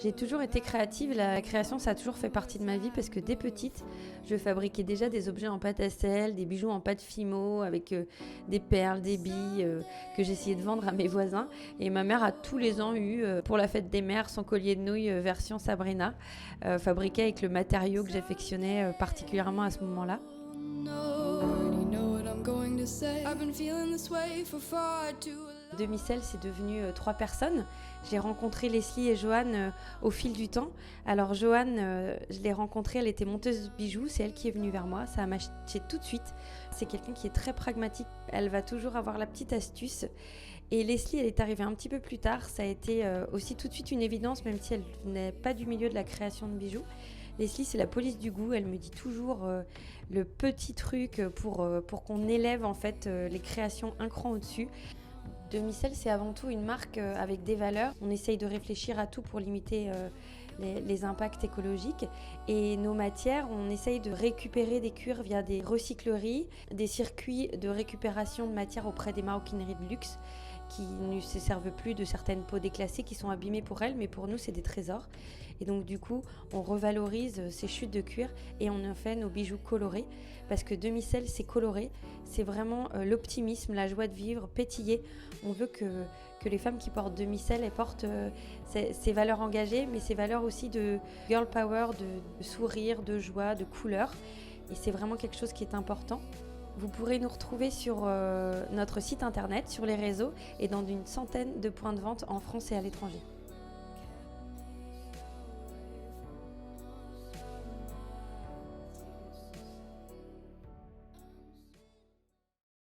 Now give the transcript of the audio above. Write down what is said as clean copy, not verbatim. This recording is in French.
J'ai toujours été créative, la création ça a toujours fait partie de ma vie parce que dès petite, je fabriquais déjà des objets en pâte à sel, des bijoux en pâte fimo avec des perles, des billes que j'essayais de vendre à mes voisins. Et ma mère a tous les ans eu pour la fête des mères son collier de nouilles version Sabrina, fabriqué avec le matériau que j'affectionnais particulièrement à ce moment-là. Demi-sel, c'est devenu 3 personnes. J'ai rencontré Leslie et Joanne au fil du temps. Alors Joanne, je l'ai rencontrée, elle était monteuse bijoux, c'est elle qui est venue vers moi, ça a matché tout de suite. C'est quelqu'un qui est très pragmatique, elle va toujours avoir la petite astuce. Et Leslie, elle est arrivée un petit peu plus tard, ça a été aussi tout de suite une évidence, même si elle n'est pas du milieu de la création de bijoux. Leslie, c'est la police du goût, elle me dit toujours le petit truc pour qu'on élève en fait les créations un cran au-dessus. Demi-sel, c'est avant tout une marque avec des valeurs. On essaye de réfléchir à tout pour limiter les impacts écologiques. Et nos matières, on essaye de récupérer des cuirs via des recycleries, des circuits de récupération de matières auprès des maroquineries de luxe qui ne se servent plus de certaines peaux déclassées qui sont abîmées pour elles, mais pour nous, c'est des trésors. Et donc, du coup, on revalorise ces chutes de cuir et on en fait nos bijoux colorés parce que demi-sel, c'est coloré. C'est vraiment l'optimisme, la joie de vivre, pétiller. On veut que les femmes qui portent demi-sel, elles portent ces valeurs engagées, mais ces valeurs aussi de girl power, de sourire, de joie, de couleur. Et c'est vraiment quelque chose qui est important. Vous pourrez nous retrouver sur notre site internet, sur les réseaux et dans une centaine de points de vente en France et à l'étranger.